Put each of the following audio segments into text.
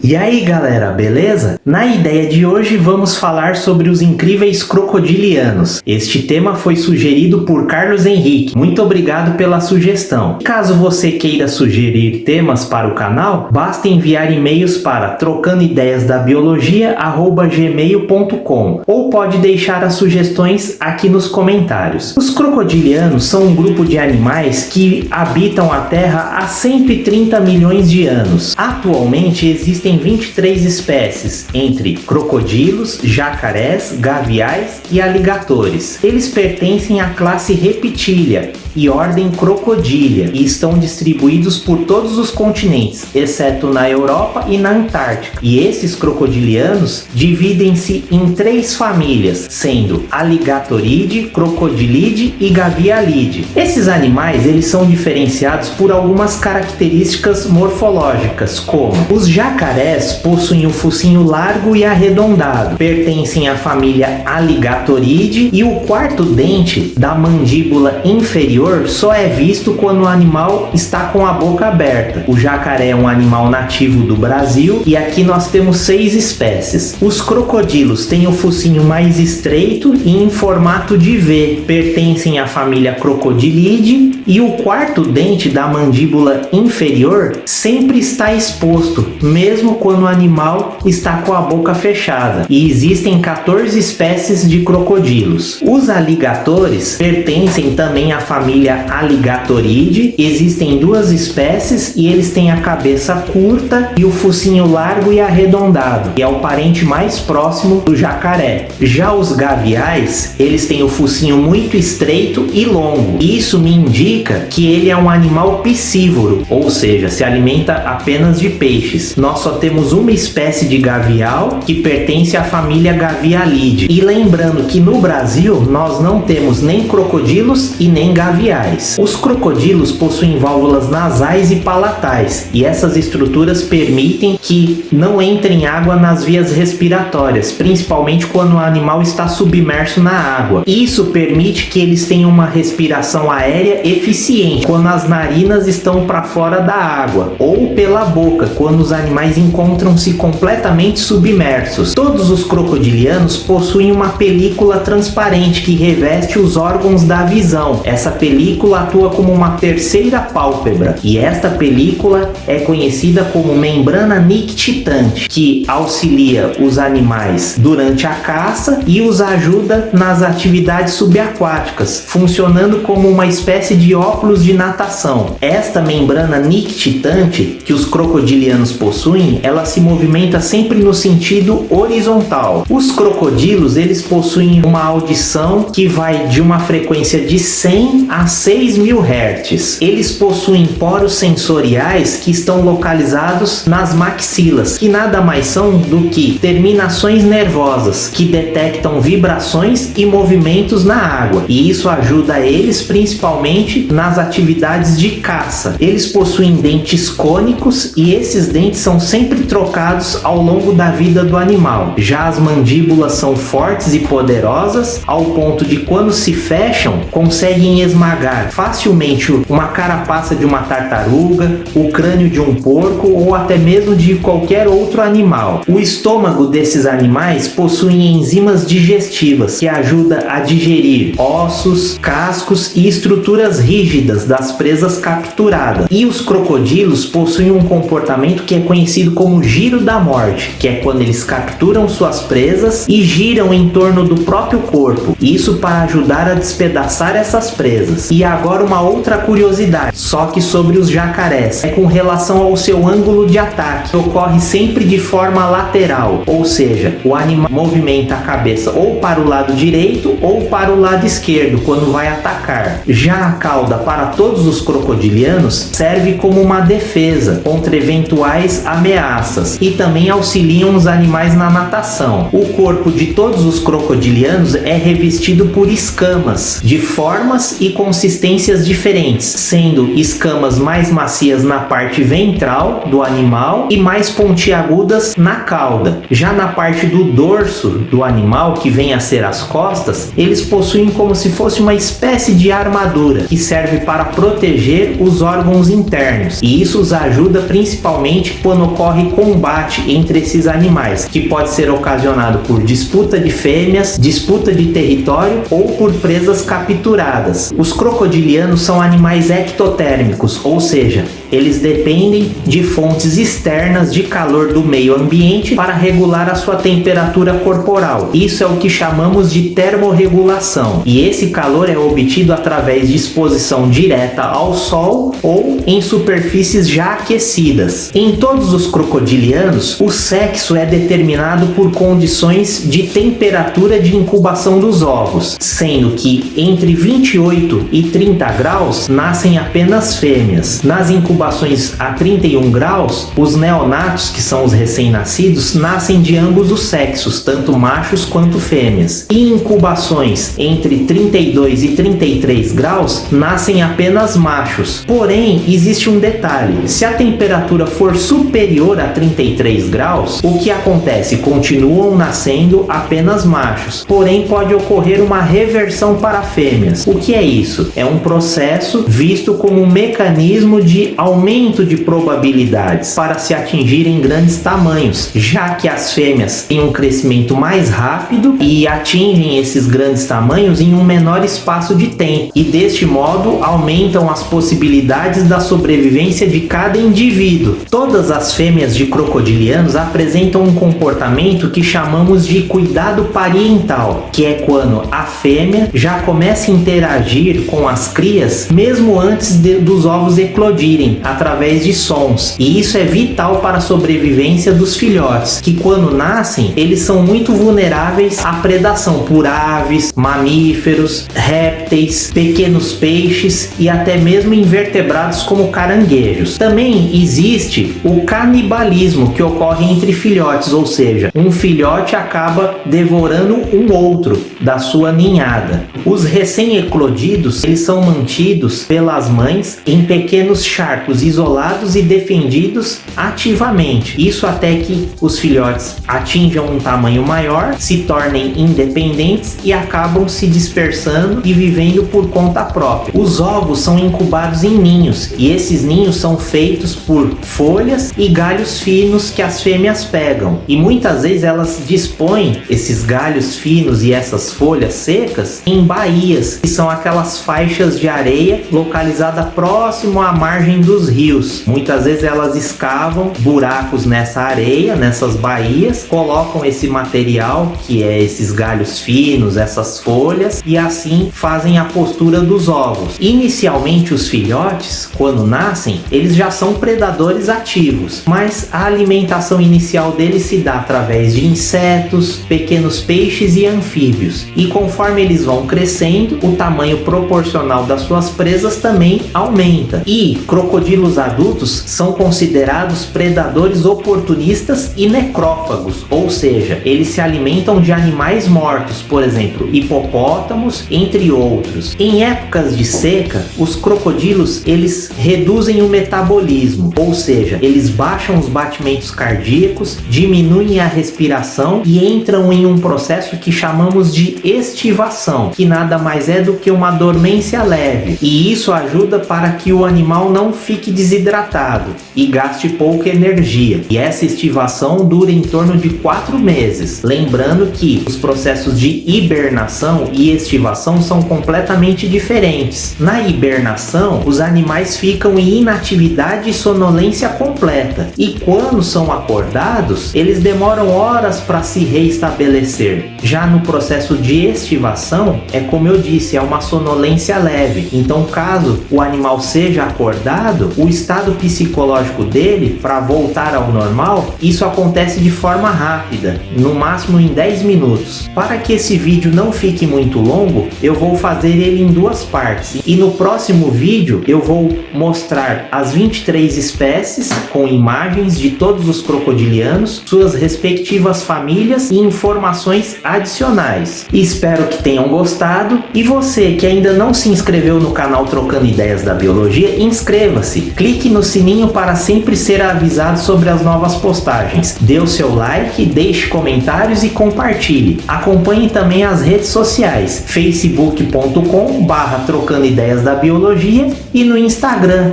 E aí galera, beleza? Na ideia de hoje vamos falar sobre os incríveis crocodilianos. Este tema foi sugerido por Carlos Henrique. Muito obrigado pela sugestão. Caso você queira sugerir temas para o canal, basta enviar e-mails para trocandoideiasdabiologia@gmail.com ou pode deixar as sugestões aqui nos comentários. Os crocodilianos são um grupo de animais que habitam a Terra há 130 milhões de anos. Atualmente existem 23 espécies, entre crocodilos, jacarés, gaviais e aligatores. Eles pertencem à classe Reptilia e ordem Crocodilia e estão distribuídos por todos os continentes, exceto na Europa e na Antártica. E esses crocodilianos dividem-se em 3 famílias, sendo Alligatoridae, Crocodilidae e Gavialidae. Esses animais eles são diferenciados por algumas características morfológicas, como os jacarés possuem o focinho largo e arredondado, pertencem à família Alligatoridae e o quarto dente da mandíbula inferior só é visto quando o animal está com a boca aberta. O jacaré é um animal nativo do Brasil e aqui nós temos 6 espécies. Os crocodilos têm o focinho mais estreito e em formato de V, pertencem à família Crocodilidae e o quarto dente da mandíbula inferior sempre está exposto, mesmo quando o animal está com a boca fechada, e existem 14 espécies de crocodilos. Os aligatores pertencem também à família Alligatoridae, existem 2 espécies e eles têm a cabeça curta e o focinho largo e arredondado, que é o parente mais próximo do jacaré. Já os gaviais, eles têm o focinho muito estreito e longo, isso me indica que ele é um animal piscívoro, ou seja, se alimenta apenas de peixes. Nós só temos uma espécie de gavial que pertence à família Gavialidae. E lembrando que no Brasil nós não temos nem crocodilos e nem gaviais. Os crocodilos possuem válvulas nasais e palatais, e essas estruturas permitem que não entre água nas vias respiratórias, principalmente quando o animal está submerso na água. Isso permite que eles tenham uma respiração aérea eficiente quando as narinas estão para fora da água, ou pela boca quando os animais encontram-se completamente submersos. Todos os crocodilianos possuem uma película transparente que reveste os órgãos da visão. Essa película atua como uma terceira pálpebra e esta película é conhecida como membrana nictitante, que auxilia os animais durante a caça e os ajuda nas atividades subaquáticas, funcionando como uma espécie de óculos de natação. Esta membrana nictitante que os crocodilianos possuem, ela se movimenta sempre no sentido horizontal. Os crocodilos, eles possuem uma audição que vai de uma frequência de 100 a 6.000 Hz. Eles possuem poros sensoriais que estão localizados nas maxilas, que nada mais são do que terminações nervosas que detectam vibrações e movimentos na água, e isso ajuda eles principalmente nas atividades de caça. Eles possuem dentes cônicos e esses dentes são sempre trocados ao longo da vida do animal. Já as mandíbulas são fortes e poderosas ao ponto de, quando se fecham, conseguem esmagar facilmente uma carapaça de uma tartaruga, o crânio de um porco ou até mesmo de qualquer outro animal. O estômago desses animais possui enzimas digestivas que ajudam a digerir ossos, cascos e estruturas rígidas das presas capturadas. E os crocodilos possuem um comportamento que é conhecido como giro da morte, que é quando eles capturam suas presas e giram em torno do próprio corpo, isso para ajudar a despedaçar essas presas. E agora uma outra curiosidade, só que sobre os jacarés, é com relação ao seu ângulo de ataque, que ocorre sempre de forma lateral, ou seja, o animal movimenta a cabeça ou para o lado direito ou para o lado esquerdo quando vai atacar. Já a cauda, para todos os crocodilianos, serve como uma defesa contra eventuais ameaças e também auxiliam os animais na natação. O corpo de todos os crocodilianos é revestido por escamas de formas e consistências diferentes, sendo escamas mais macias na parte ventral do animal e mais pontiagudas na cauda. Já na parte do dorso do animal, que vem a ser as costas, eles possuem como se fosse uma espécie de armadura que serve para proteger os órgãos internos, e isso os ajuda principalmente quando ocorre ocorre combate entre esses animais, que pode ser ocasionado por disputa de fêmeas, disputa de território ou por presas capturadas. Os crocodilianos são animais ectotérmicos, ou seja, eles dependem de fontes externas de calor do meio ambiente para regular a sua temperatura corporal. Isso é o que chamamos de termorregulação, e esse calor é obtido através de exposição direta ao sol ou em superfícies já aquecidas. Em todos os crocodilianos, o sexo é determinado por condições de temperatura de incubação dos ovos, sendo que entre 28 e 30 graus nascem apenas fêmeas. Nas incubações a 31 graus, os neonatos, que são os recém-nascidos, nascem de ambos os sexos, tanto machos quanto fêmeas. Em incubações entre 32 e 33 graus, nascem apenas machos. Porém, existe um detalhe: se a temperatura for superior a 33 graus, o que acontece? Continuam nascendo apenas machos, porém pode ocorrer uma reversão para fêmeas. O que é isso? É um processo visto como um mecanismo de aumento de probabilidades para se atingirem grandes tamanhos, já que as fêmeas têm um crescimento mais rápido e atingem esses grandes tamanhos em um menor espaço de tempo, e deste modo aumentam as possibilidades da sobrevivência de cada indivíduo. Todas as fêmeas de crocodilianos apresentam um comportamento que chamamos de cuidado parental, que é quando a fêmea já começa a interagir com as crias mesmo antes dos ovos eclodirem, através de sons, e isso é vital para a sobrevivência dos filhotes, que quando nascem, eles são muito vulneráveis à predação por aves, mamíferos, répteis, pequenos peixes e até mesmo invertebrados como caranguejos. Também existe o canibalismo que ocorre entre filhotes, ou seja, um filhote acaba devorando um outro da sua ninhada. Os recém-eclodidos, eles são mantidos pelas mães em pequenos charcos isolados e defendidos ativamente. Isso até que os filhotes atinjam um tamanho maior, se tornem independentes e acabam se dispersando e vivendo por conta própria. Os ovos são incubados em ninhos, e esses ninhos são feitos por folhas e galhos finos que as fêmeas pegam, e muitas vezes elas dispõem esses galhos finos e essas folhas secas em baías, que são aquelas faixas de areia localizadas próximo à margem dos rios. Muitas vezes elas escavam buracos nessa areia, nessas baías, colocam esse material, que é esses galhos finos, essas folhas, e assim fazem a postura dos ovos. Inicialmente os filhotes, quando nascem, eles já são predadores ativos, mas a alimentação inicial deles se dá através de insetos, pequenos peixes e anfíbios, e conforme eles vão crescendo, o tamanho proporcional das suas presas também aumenta. E crocodilos adultos são considerados predadores oportunistas e necrófagos, ou seja, eles se alimentam de animais mortos, por exemplo, hipopótamos, entre outros. Em épocas de seca, os crocodilos eles reduzem o metabolismo, ou seja, eles baixam os batimentos cardíacos, diminuem a respiração e entram em um processo que chamamos de estivação, que nada mais é do que uma dormência leve, e isso ajuda para que o animal não fique desidratado e gaste pouca energia. E essa estivação dura em torno de 4 meses. Lembrando que os processos de hibernação e estivação são completamente diferentes. Na hibernação, os animais ficam em inatividade e sonolência completa, e quando são acordados, eles demoram horas para se reestabelecer. Já no processo de estivação, é como eu disse, é uma sonolência leve. Então, caso o animal seja acordado, o estado psicológico dele, para voltar ao normal, isso acontece de forma rápida, no máximo em 10 minutos. Para que esse vídeo não fique muito longo, eu vou fazer ele em 2 partes, e no próximo vídeo eu vou mostrar as 23 espécies com imagens de todos os crocodilianos, suas respectivas famílias e informações adicionais. Espero que tenham gostado, e você que ainda não se inscreveu no canal Trocando Ideias da Biologia, inscreva-se. Inscreva-se, clique no sininho para sempre ser avisado sobre as novas postagens. Dê o seu like, deixe comentários e compartilhe. Acompanhe também as redes sociais, facebook.com/Trocando Ideias da Biologia e no Instagram,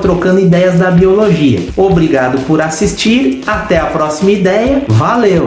@Trocando Ideias da Biologia. Obrigado por assistir, até a próxima ideia, valeu!